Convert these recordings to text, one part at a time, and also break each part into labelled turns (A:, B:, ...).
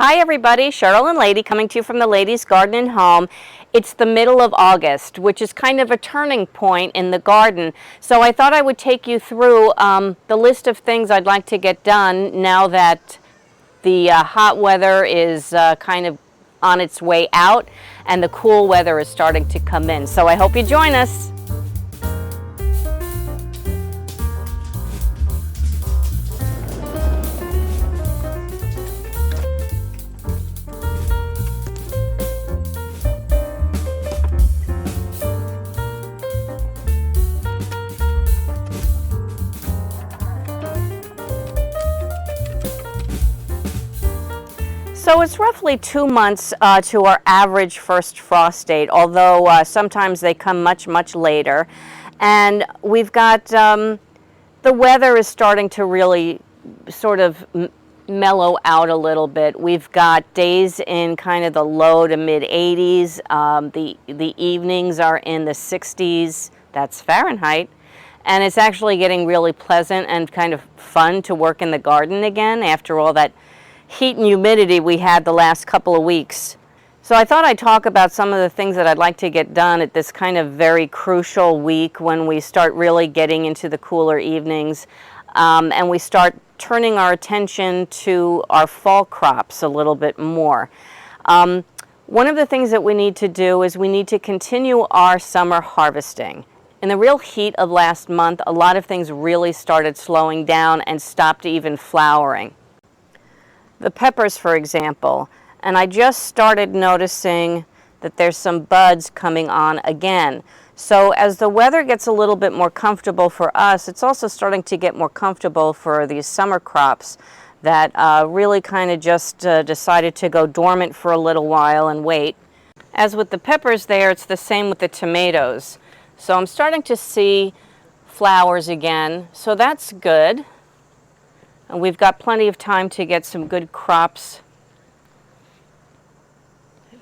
A: Hi everybody, Cheryl and Lady coming to you from the Ladies Garden and Home. It's the middle of August, which is kind of a turning point in the garden. So I thought I would take you through the list of things I'd like to get done now that the hot weather is kind of on its way out and the cool weather is starting to come in. So I hope you join us. So it's roughly 2 months to our average first frost date, although sometimes they come much later. And we've got, the weather is starting to really sort of mellow out a little bit. We've got days in kind of the low to mid 80s. The evenings are in the 60s, that's Fahrenheit. And it's actually getting really pleasant and kind of fun to work in the garden again after all that heat and humidity we had the last couple of weeks. So I thought I'd talk about some of the things that I'd like to get done at this kind of very crucial week when we start really getting into the cooler evenings and we start turning our attention to our fall crops a little bit more. One of the things that we need to do is we need to continue our summer harvesting. In the real heat of last month, a lot of things really started slowing down and stopped even flowering. The peppers, for example, and I just started noticing that there's some buds coming on again. So as the weather gets a little bit more comfortable for us, it's also starting to get more comfortable for these summer crops that really kind of just decided to go dormant for a little while and wait. As with the peppers there, it's the same with the tomatoes. So I'm starting to see flowers again, so that's good. And we've got plenty of time to get some good crops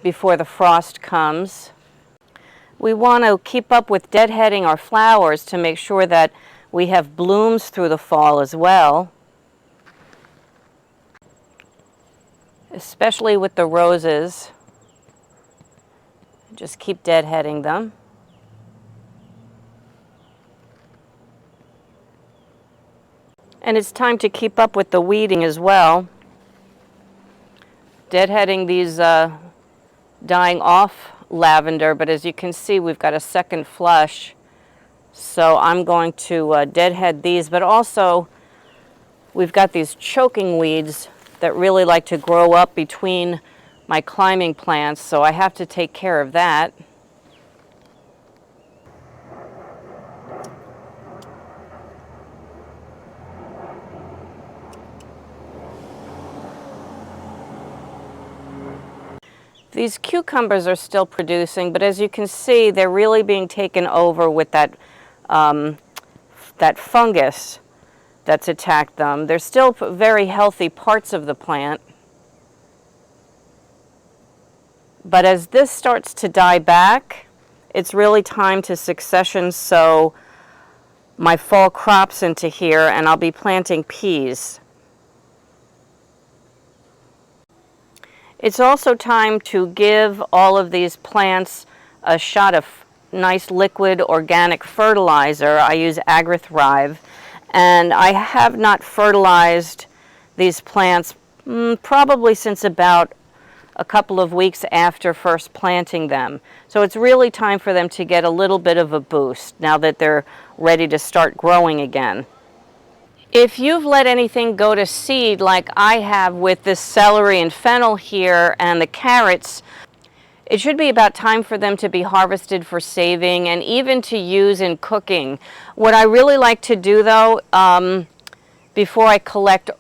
A: before the frost comes. We want to keep up with deadheading our flowers to make sure that we have blooms through the fall as well, especially with the roses. Just keep deadheading them. And it's time to keep up with the weeding as well. Deadheading these dying off lavender, but as you can see, we've got a second flush. So I'm going to deadhead these, but also we've got these choking weeds that really like to grow up between my climbing plants, so I have to take care of that. These cucumbers are still producing, but as you can see, they're really being taken over with that fungus that's attacked them. They're still very healthy parts of the plant. But as this starts to die back, it's really time to succession sow my fall crops into here, and I'll be planting peas. It's also time to give all of these plants a shot of nice liquid organic fertilizer. I use Agri-Thrive, and I have not fertilized these plants probably since about a couple of weeks after first planting them. So it's really time for them to get a little bit of a boost now that they're ready to start growing again. If you've let anything go to seed like I have with this celery and fennel here and the carrots, it should be about time for them to be harvested for saving and even to use in cooking. What I really like to do though, before I collect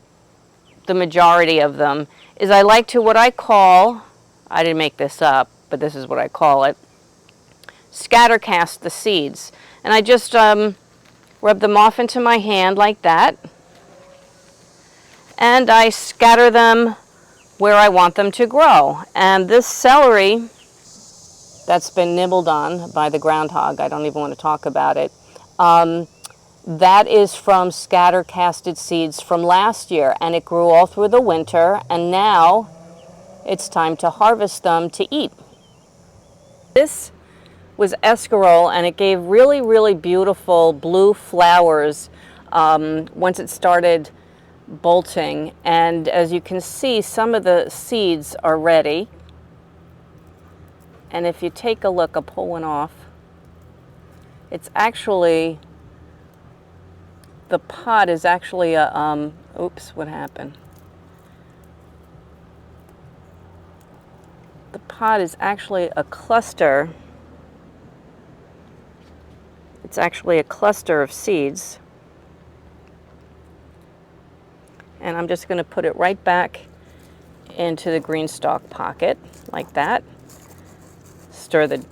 A: the majority of them, is I like to what I call, I didn't make this up, but this is what I call it, scattercast the seeds. And I just rub them off into my hand like that, and I scatter them where I want them to grow. And this celery that's been nibbled on by the groundhog, I don't even want to talk about it, that is from scatter casted seeds from last year, and it grew all through the winter, and now it's time to harvest them to eat. This was escarole, and it gave really, really beautiful blue flowers once it started bolting. And as you can see, some of the seeds are ready. And if you take a look, I'll pull one off. It's actually, the pod is actually a, oops, what happened? The pod is actually a cluster. It's actually a cluster of seeds. And I'm just going to put it right back into the green stalk pocket, like that. Stir the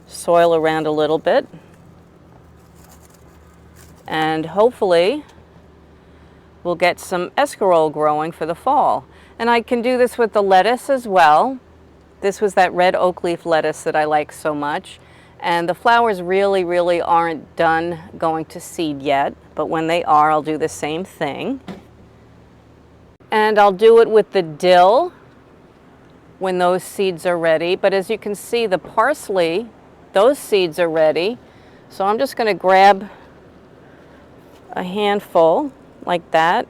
A: soil around a little bit. And hopefully we'll get some escarole growing for the fall. And I can do this with the lettuce as well. This was that red oak leaf lettuce that I like so much. And the flowers really, really aren't done going to seed yet, but when they are, I'll do the same thing. And I'll do it with the dill when those seeds are ready. But as you can see, the parsley, those seeds are ready. So I'm just going to grab a handful like that.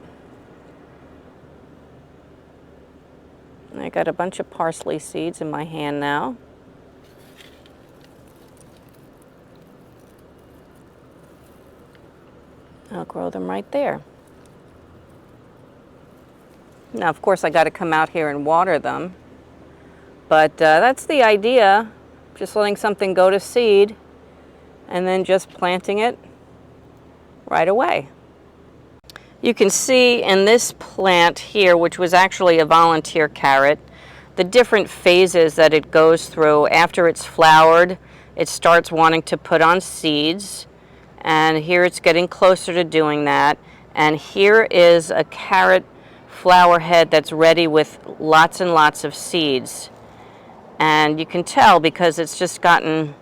A: I got a bunch of parsley seeds in my hand now. I'll grow them right there. Now, of course, I got to come out here and water them, but that's the idea, just letting something go to seed and then just planting it right away. You can see in this plant here, which was actually a volunteer carrot, the different phases that it goes through. After it's flowered, it starts wanting to put on seeds, and here it's getting closer to doing that. And here is a carrot flower head that's ready with lots and lots of seeds. And you can tell because it's just gotten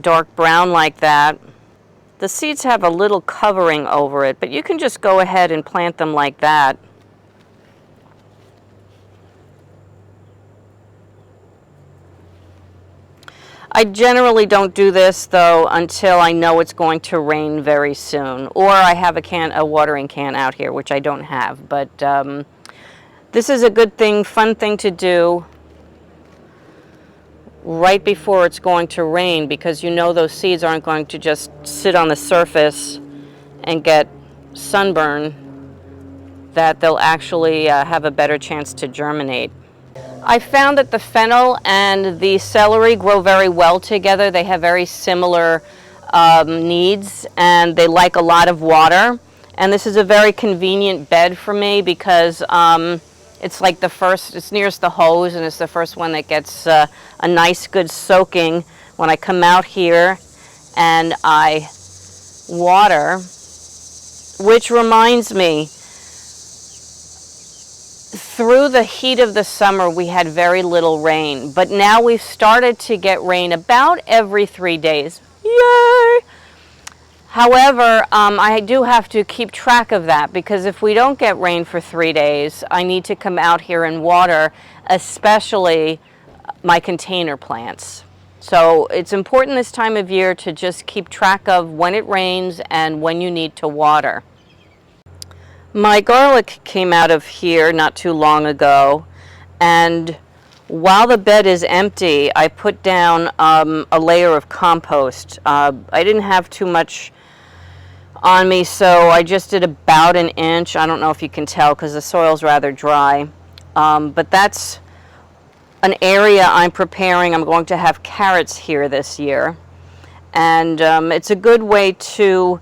A: dark brown like that. The seeds have a little covering over it, but you can just go ahead and plant them like that. I generally don't do this though until I know it's going to rain very soon, or I have a watering can out here, which I don't have. But this is a good thing, fun thing to do right before it's going to rain, because you know those seeds aren't going to just sit on the surface and get sunburn, that they'll actually have a better chance to germinate. I found that the fennel and the celery grow very well together. They have very similar needs, and they like a lot of water. And this is a very convenient bed for me because it's like it's nearest the hose, and it's the first one that gets a nice good soaking when I come out here and I water. Which reminds me, through the heat of the summer, we had very little rain, but now we've started to get rain about every 3 days. Yay! However, I do have to keep track of that, because if we don't get rain for 3 days, I need to come out here and water, especially my container plants. So it's important this time of year to just keep track of when it rains and when you need to water. My garlic came out of here not too long ago, and while the bed is empty, I put down a layer of compost. I didn't have too much on me, so I just did about an inch. I don't know if you can tell because the soil's rather dry, but that's an area I'm preparing. I'm going to have carrots here this year, and it's a good way to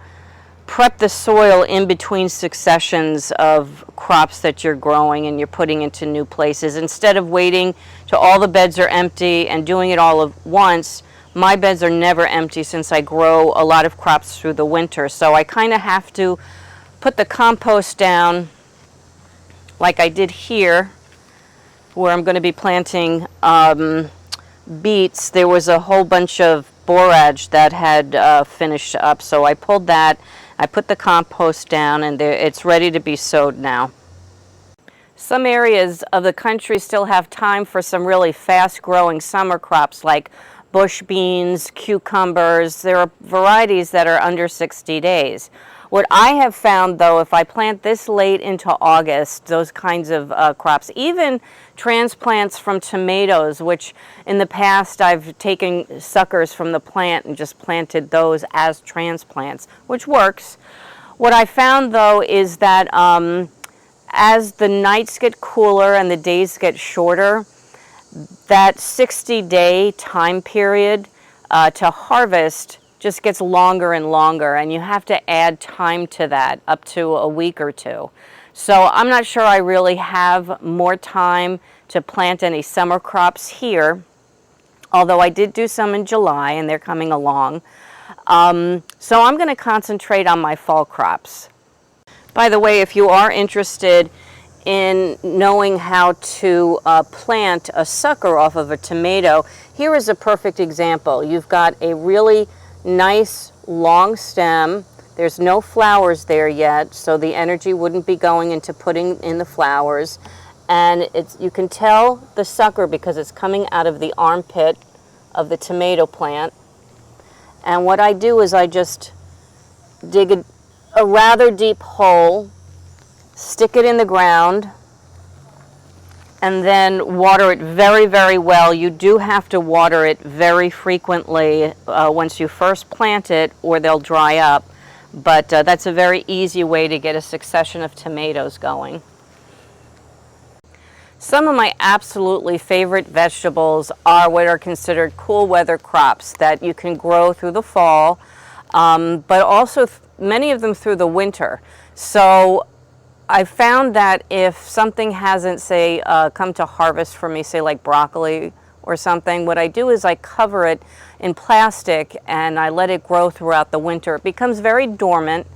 A: prep the soil in between successions of crops that you're growing and you're putting into new places. Instead of waiting till all the beds are empty and doing it all at once, my beds are never empty since I grow a lot of crops through the winter. So I kind of have to put the compost down like I did here, where I'm going to be planting beets. There was a whole bunch of borage that had finished up, so I pulled that. I put the compost down, and it's ready to be sowed now. Some areas of the country still have time for some really fast-growing summer crops like bush beans, cucumbers. There are varieties that are under 60 days. What I have found, though, if I plant this late into August, those kinds of crops, even transplants from tomatoes, which in the past I've taken suckers from the plant and just planted those as transplants, which works. What I found, though, is that as the nights get cooler and the days get shorter, that 60-day time period to harvest just gets longer and longer, and you have to add time to that, up to a week or two. So I'm not sure I really have more time to plant any summer crops here, although I did do some in July and they're coming along. So I'm going to concentrate on my fall crops. By the way, if you are interested in knowing how to plant a sucker off of a tomato, here is a perfect example. You've got a really nice long stem. There's no flowers there yet, so the energy wouldn't be going into putting in the flowers. And you can tell the sucker because it's coming out of the armpit of the tomato plant. And what I do is I just dig a rather deep hole, stick it in the ground, and then water it very, very well. You do have to water it very frequently once you first plant it, or they'll dry up. But that's a very easy way to get a succession of tomatoes going. Some of my absolutely favorite vegetables are what are considered cool weather crops that you can grow through the fall, but also many of them through the winter. So I found that if something hasn't, say, come to harvest for me, say like broccoli or something, what I do is I cover it in plastic and I let it grow throughout the winter. It becomes very dormant,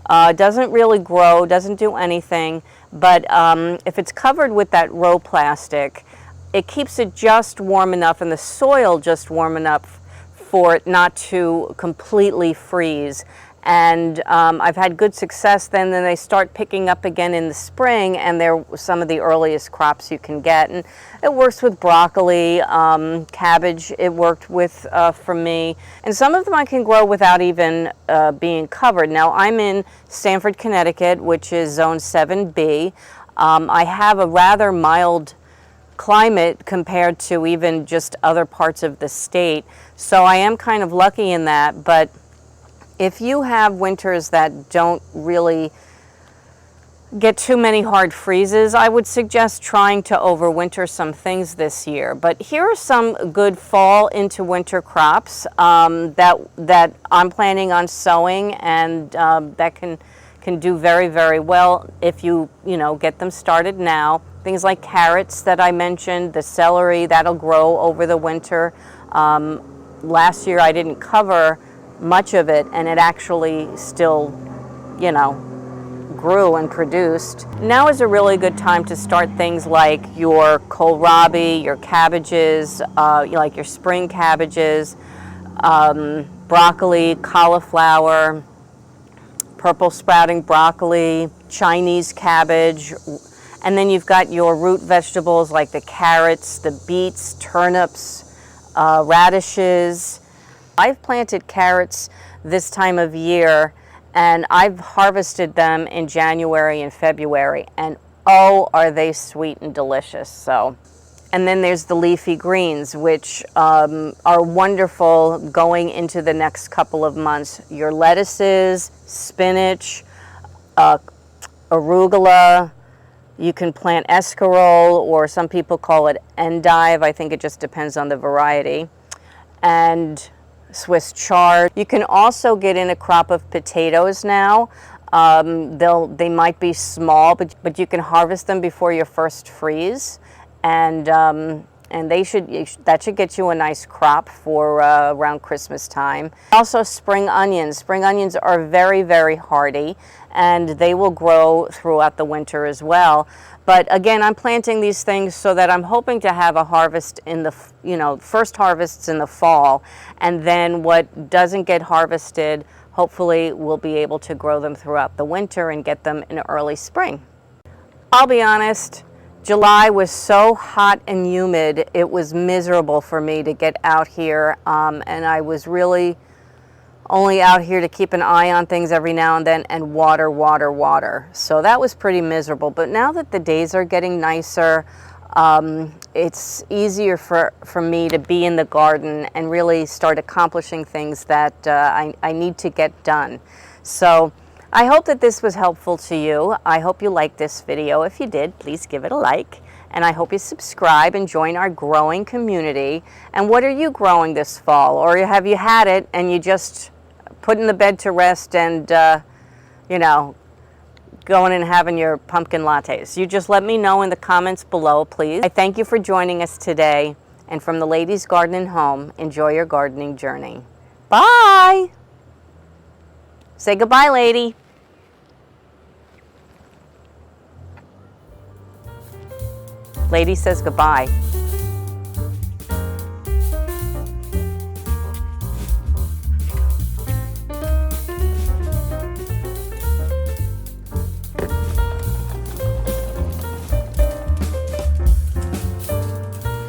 A: doesn't really grow, doesn't do anything, but if it's covered with that row plastic, it keeps it just warm enough and the soil just warm enough for it not to completely freeze. And I've had good success then they start picking up again in the spring, and they're some of the earliest crops you can get. And it works with broccoli, cabbage, it worked with for me. And some of them I can grow without even being covered. Now I'm in Stamford, Connecticut, which is zone 7B. I have a rather mild climate compared to even just other parts of the state. So I am kind of lucky in that, but if you have winters that don't really get too many hard freezes, I would suggest trying to overwinter some things this year. But here are some good fall into winter crops that I'm planning on sowing, and that can do very, very well if you get them started now. Things like carrots that I mentioned, the celery, that'll grow over the winter. Last year I didn't cover much of it, and it actually still, grew and produced. Now is a really good time to start things like your kohlrabi, your cabbages, like your spring cabbages, broccoli, cauliflower, purple sprouting broccoli, Chinese cabbage, and then you've got your root vegetables like the carrots, the beets, turnips, radishes. I've planted carrots this time of year, and I've harvested them in January and February, and oh, are they sweet and delicious. So, and then there's the leafy greens, which are wonderful going into the next couple of months. Your lettuces, spinach, arugula. You can plant escarole, or some people call it endive. I think it just depends on the variety. And Swiss chard. You can also get in a crop of potatoes now. They might be small, but you can harvest them before your first freeze, and that should get you a nice crop for around Christmas time. Also, spring onions. Spring onions are very, very hardy, and they will grow throughout the winter as well. But again, I'm planting these things so that I'm hoping to have a harvest in the, first harvests in the fall, and then what doesn't get harvested, hopefully we'll be able to grow them throughout the winter and get them in early spring. I'll be honest, July was so hot and humid, it was miserable for me to get out here, and I was really only out here to keep an eye on things every now and then and water, water, water. So that was pretty miserable. But now that the days are getting nicer, it's easier for me to be in the garden and really start accomplishing things that I need to get done. So I hope that this was helpful to you. I hope you liked this video. If you did, please give it a like. And I hope you subscribe and join our growing community. And what are you growing this fall? Or have you had it and you just putting the bed to rest and, you know, going and having your pumpkin lattes? You just let me know in the comments below, please. I thank you for joining us today. And from the Ladies Garden and Home, enjoy your gardening journey. Bye! Say goodbye, lady. Lady says goodbye.